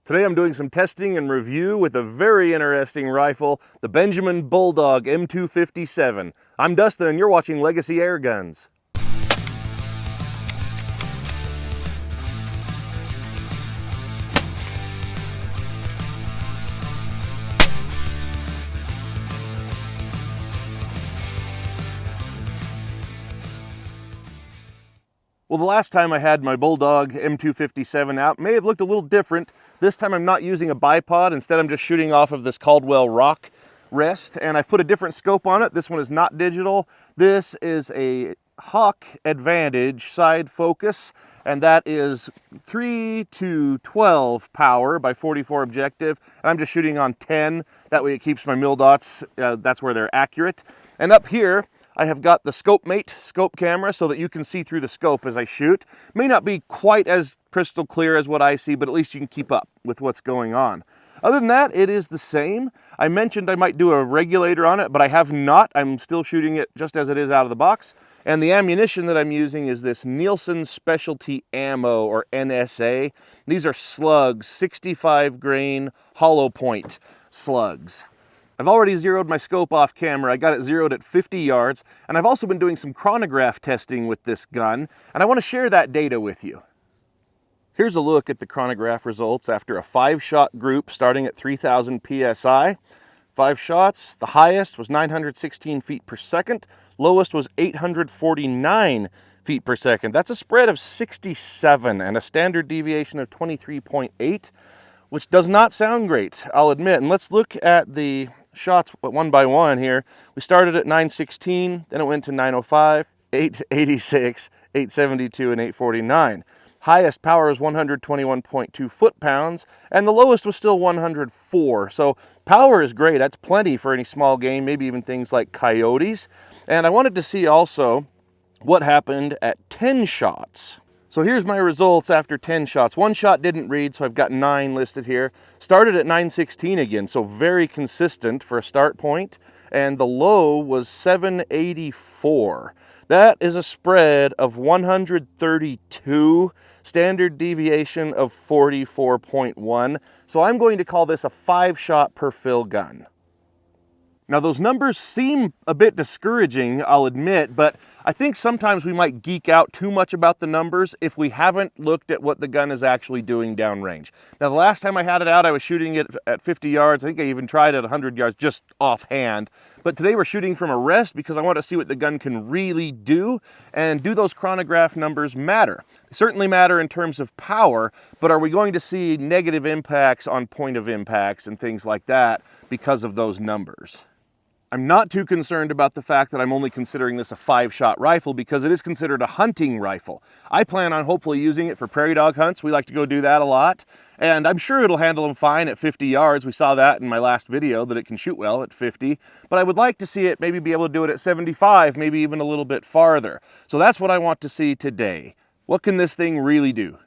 Today I'm doing some testing and review with a very interesting rifle, the Benjamin Bulldog M257. I'm Dustin and you're watching Legacy Airguns. Well, the last time I had my Bulldog M257 out may have looked a little different. This time I'm not using a bipod. Instead, I'm just shooting off of this Caldwell Rock rest, and I've put a different scope on it. This one is not digital. This is a Hawk Advantage side focus, and that is 3 to 12 power by 44 objective, and I'm just shooting on 10. That way it keeps my mil dots, that's where they're accurate. And up here, I have got the Scope Mate scope camera so that you can see through the scope as I shoot. May not be quite as crystal clear as what I see, but at least you can keep up with what's going on. Other than that, it is the same. I mentioned I might do a regulator on it, but I have not. I'm still shooting it just as it is out of the box. And the ammunition that I'm using is this Nielsen Specialty Ammo, or NSA. These are slugs, 65 grain hollow point slugs. I've already zeroed my scope off camera. I got it zeroed at 50 yards, and I've also been doing some chronograph testing with this gun, and I want to share that data with you. Here's a look at the chronograph results after a 5-shot group starting at 3,000 psi. 5 shots, the highest was 916 feet per second, lowest was 849 feet per second. That's a spread of 67 and a standard deviation of 23.8, which does not sound great, I'll admit. And let's look at the shots one by one here. We started at 916, then it went to 905, 886, 872, and 849. Highest power is 121.2 foot-pounds, and the lowest was still 104. So power is great. That's plenty for any small game, maybe even things like coyotes. And I wanted to see also what happened at 10 shots. So here's my results after 10 shots. 1 shot didn't read, so I've got 9 listed here. Started at 916 again, so very consistent for a start point. And the low was 784. That is a spread of 132, standard deviation of 44.1. So I'm going to call this a 5-shot per fill gun. Now those numbers seem a bit discouraging, I'll admit, but I think sometimes we might geek out too much about the numbers if we haven't looked at what the gun is actually doing downrange. Now the last time I had it out, I was shooting it at 50 yards. I think I even tried at 100 yards just offhand. But today we're shooting from a rest because I want to see what the gun can really do, and do those chronograph numbers matter? They certainly matter in terms of power, but are we going to see negative impacts on point of impacts and things like that because of those numbers? I'm not too concerned about the fact that I'm only considering this a 5-shot rifle because it is considered a hunting rifle. I plan on hopefully using it for prairie dog hunts. We like to go do that a lot. And I'm sure it'll handle them fine at 50 yards. We saw that in my last video, that it can shoot well at 50. But I would like to see it maybe be able to do it at 75, maybe even a little bit farther. So that's what I want to see today. What can this thing really do?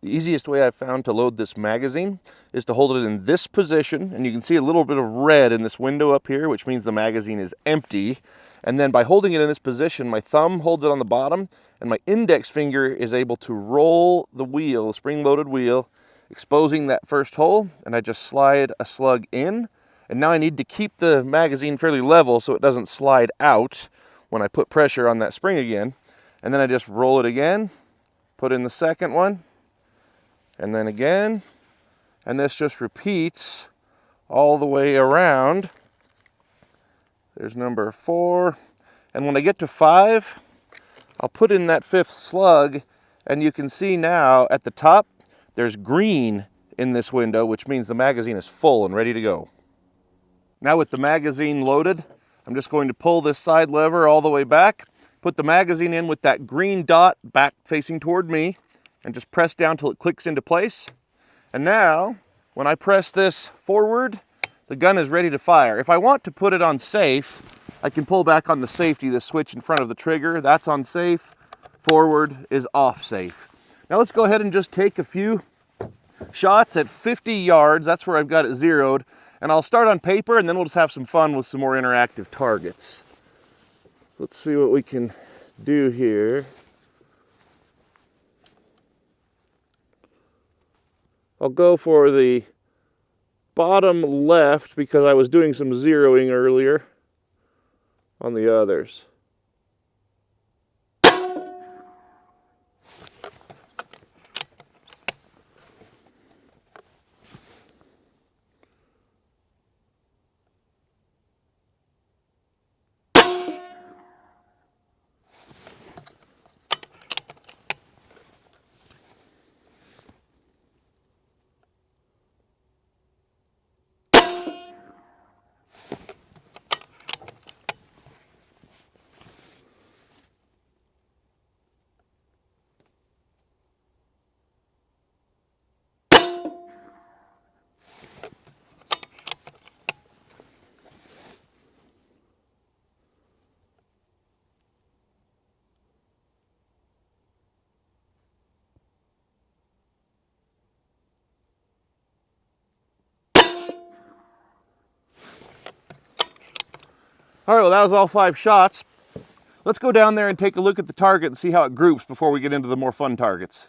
The easiest way I've found to load this magazine is to hold it in this position, and you can see a little bit of red in this window up here, which means the magazine is empty. And then by holding it in this position, my thumb holds it on the bottom, and my index finger is able to roll the wheel, the spring-loaded wheel, exposing that first hole, and I just slide a slug in. And now I need to keep the magazine fairly level so it doesn't slide out when I put pressure on that spring again. And then I just roll it again, put in the second one, and then again, and this just repeats all the way around. There's number 4, and when I get to 5, I'll put in that 5th slug, and you can see now at the top, there's green in this window, which means the magazine is full and ready to go. Now with the magazine loaded, I'm just going to pull this side lever all the way back, put the magazine in with that green dot back facing toward me, and just press down till it clicks into place. And now, when I press this forward, the gun is ready to fire. If I want to put it on safe, I can pull back on the safety, the switch in front of the trigger. That's on safe. Forward is off safe. Now let's go ahead and just take a few shots at 50 yards. That's where I've got it zeroed. And I'll start on paper, and then we'll just have some fun with some more interactive targets. So let's see what we can do here. I'll go for the bottom left because I was doing some zeroing earlier on the others. All right, well, that was all 5 shots. Let's go down there and take a look at the target and see how it groups before we get into the more fun targets.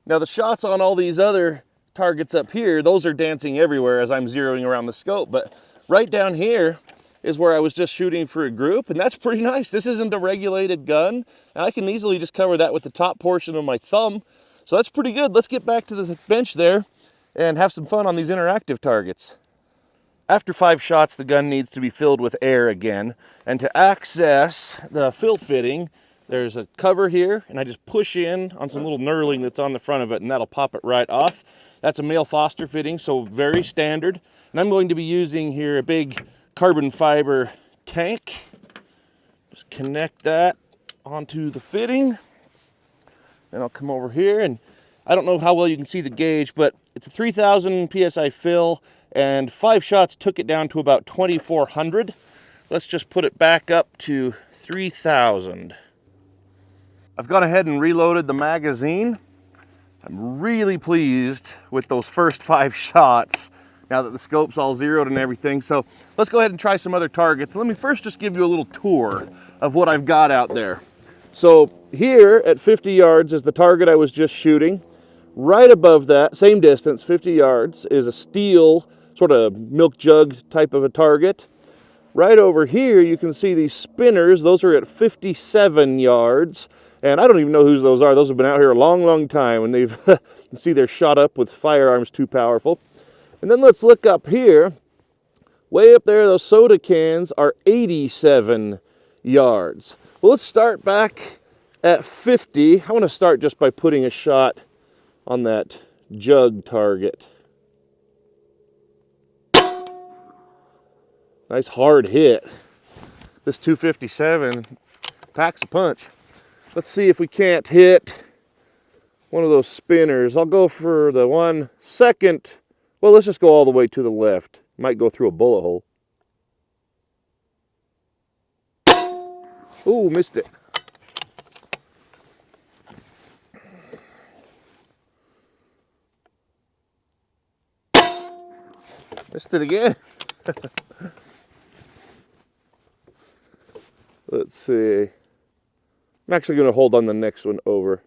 Now, the shots on all these other targets up here, those are dancing everywhere as I'm zeroing around the scope, but right down here is where I was just shooting for a group, and that's pretty nice. This isn't a regulated gun, and I can easily just cover that with the top portion of my thumb, so that's pretty good. Let's get back to the bench there and have some fun on these interactive targets. After 5 shots, the gun needs to be filled with air again. And to access the fill fitting, there's a cover here, and I just push in on some little knurling that's on the front of it, and that'll pop it right off. That's a male Foster fitting, so very standard. And I'm going to be using here a big carbon fiber tank. Just connect that onto the fitting. Then I'll come over here, and I don't know how well you can see the gauge, but it's a 3,000 PSI fill, and 5 shots took it down to about 2,400. Let's just put it back up to 3,000. I've gone ahead and reloaded the magazine. I'm really pleased with those first 5 shots now that the scope's all zeroed and everything. So let's go ahead and try some other targets. Let me first just give you a little tour of what I've got out there. So here at 50 yards is the target I was just shooting. Right above that, same distance, 50 yards, is a steel sort of milk jug type of a target. Right over here, you can see these spinners. Those are at 57 yards. And I don't even know whose those are. Those have been out here a long, long time. And they've, you can see they're shot up with firearms too powerful. And then let's look up here. Way up there, those soda cans are 87 yards. Well, let's start back at 50. I want to start just by putting a shot on that jug target. Nice hard hit. This 257 packs a punch. Let's see if we can't hit one of those spinners. I'll go for the 1 second. Well, let's just go all the way to the left. Might go through a bullet hole. Ooh, missed it. Missed it again. Let's see. I'm actually going to hold on the next one over.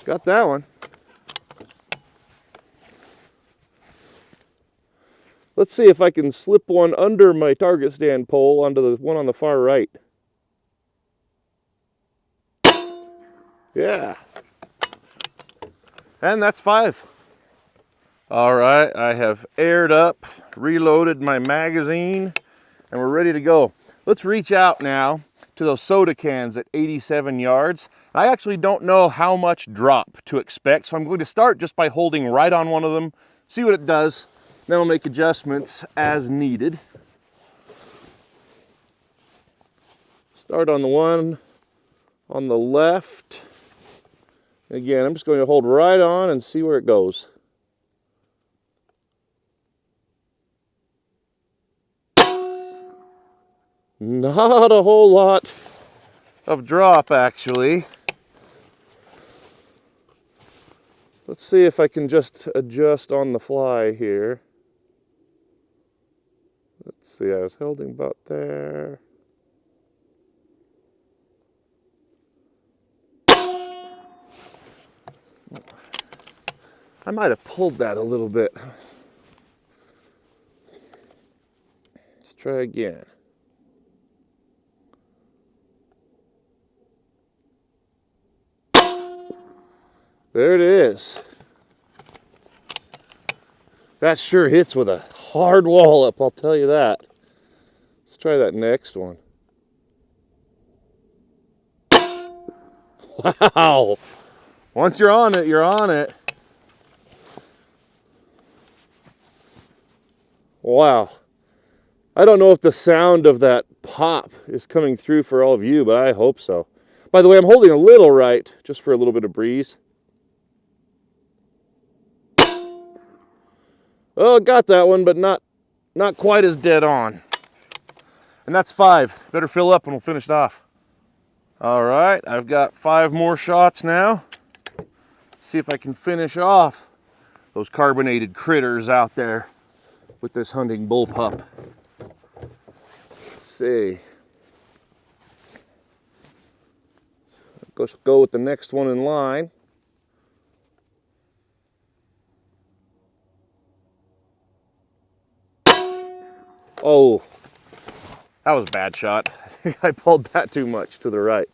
Got that one. Let's see if I can slip one under my target stand pole onto the one on the far right. Yeah. And that's 5. All right, I have aired up, reloaded my magazine, and we're ready to go. Let's reach out now to those soda cans at 87 yards. I actually don't know how much drop to expect, so I'm going to start just by holding right on one of them, see what it does, then I'll make adjustments as needed. Start on the one on the left. Again, I'm just going to hold right on and see where it goes. Not a whole lot of drop, actually. Let's see if I can just adjust on the fly here. Let's see, I was holding about there. I might have pulled that a little bit. Let's try again. There it is. That sure hits with a hard wallop, I'll tell you that. Let's try that next one. Wow! Once you're on it, you're on it. Wow. I don't know if the sound of that pop is coming through for all of you, but I hope so. By the way, I'm holding a little right, just for a little bit of breeze. Oh, got that one, but not quite as dead on. And that's 5. Better fill up and we'll finish it off. All right, I've got 5 more shots now. See if I can finish off those carbonated critters out there with this hunting bullpup. Let's see. Let's go with the next one in line. Oh, that was a bad shot. I pulled that too much to the right.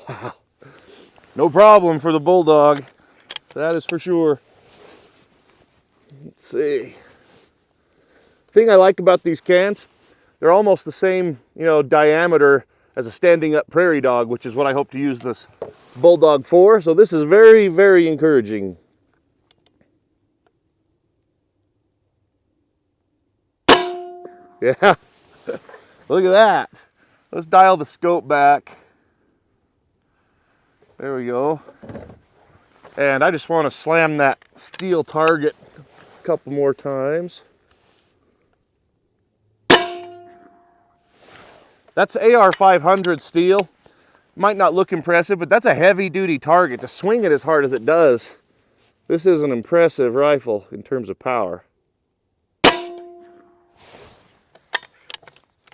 Wow. No problem for the Bulldog. That is for sure. Let's see. The thing I like about these cans, they're almost the same, diameter as a standing up prairie dog, which is what I hope to use this Bulldog for. So this is very, very encouraging. Yeah, look at that. Let's dial the scope back. There we go. And I just want to slam that steel target a couple more times. That's AR 500 steel. Might not look impressive, but that's a heavy duty target. To swing it as hard as it does, this is an impressive rifle in terms of power.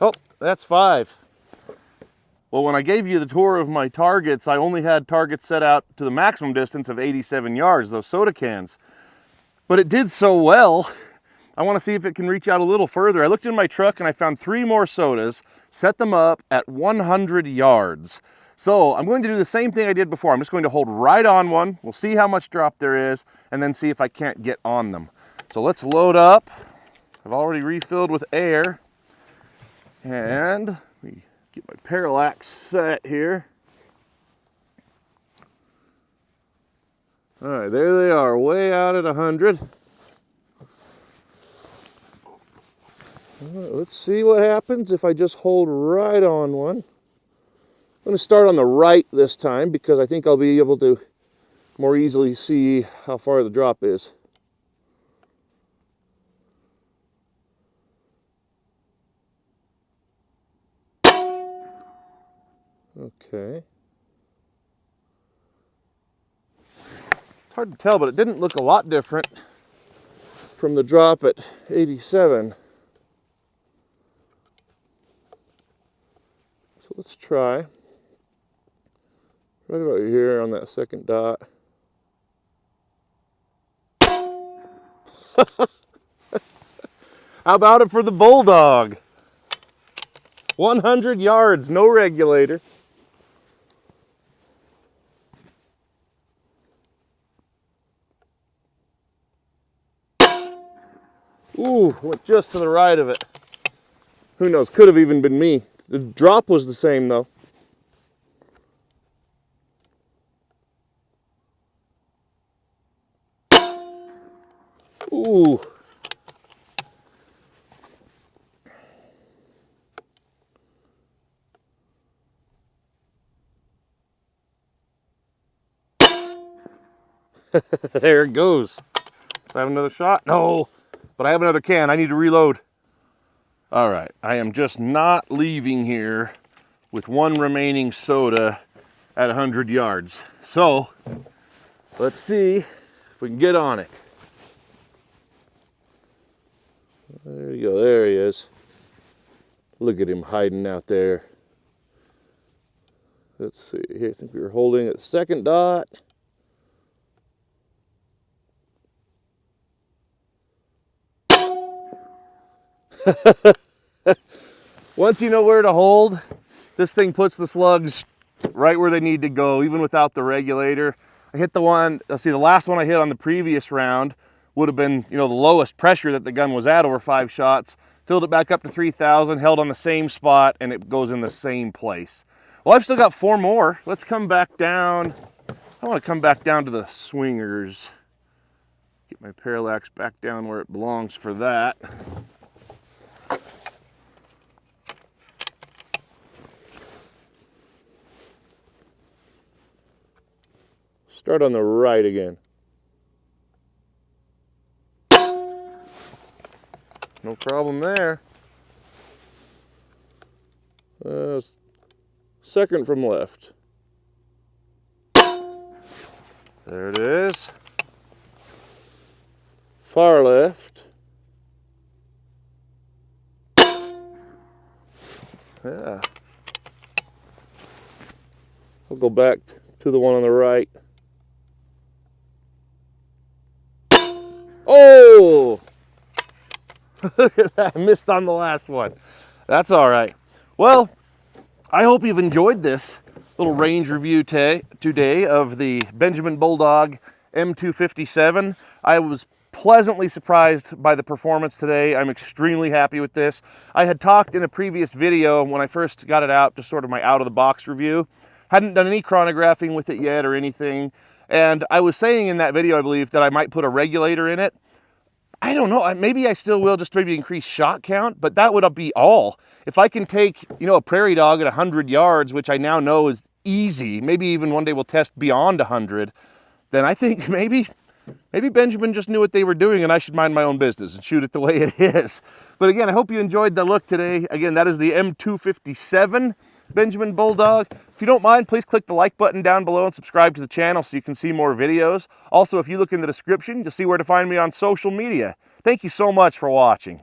Oh, that's 5. Well, when I gave you the tour of my targets, I only had targets set out to the maximum distance of 87 yards, those soda cans. But it did so well, I want to see if it can reach out a little further. I looked in my truck and I found 3 more sodas, set them up at 100 yards. So I'm going to do the same thing I did before. I'm just going to hold right on one. We'll see how much drop there is and then see if I can't get on them. So let's load up. I've already refilled with air. And we get my parallax set here. All right, there they are, way out at 100. All right, let's see what happens if I just hold right on one. I'm going to start on the right this time because I think I'll be able to more easily see how far the drop is. Okay. It's hard to tell, but it didn't look a lot different from the drop at 87. So let's try. Right about here on that second dot. How about it for the Bulldog? 100 yards, no regulator. Ooh, went just to the right of it. Who knows, could have even been me. The drop was the same though. Ooh. There it goes. Do I have another shot? No, but I have another can. I need to reload. All right, I am just not leaving here with one remaining soda at 100 yards. So let's see if we can get on it. There you go, there he is. Look at him hiding out there. Let's see here, I think we were holding at the second dot. Once you know where to hold, this thing puts the slugs right where they need to go, even without the regulator. I hit the one, let's see, the last one I hit on the previous round would have been, you know, the lowest pressure that the gun was at over 5 shots. Filled it back up to 3,000, held on the same spot, and it goes in the same place. Well, I've still got 4 more. Let's come back down. I want to come back down to the swingers. Get my parallax back down where it belongs for that. Start on the right again. No problem there. Second from left. There it is. Far left. Yeah. I'll go back to the one on the right. Oh! Look at that, I missed on the last one. That's all right. Well, I hope you've enjoyed this little range review today of the Benjamin Bulldog M257. I was pleasantly surprised by the performance today. I'm extremely happy with this. I had talked in a previous video when I first got it out, just sort of my out-of-the-box review. Hadn't done any chronographing with it yet or anything. And I was saying in that video, I believe, that I might put a regulator in it. I don't know, maybe I still will, just maybe increase shot count, but that would be all. If I can take, you know, a prairie dog at 100 yards, which I now know is easy, maybe even one day we'll test beyond 100, then I think maybe Benjamin just knew what they were doing and I should mind my own business and shoot it the way it is. But again, I hope you enjoyed the look today. Again, that is the M257 Benjamin Bulldog. If you don't mind, please click the like button down below and subscribe to the channel so you can see more videos. Also, if you look in the description, you'll see where to find me on social media. Thank you so much for watching.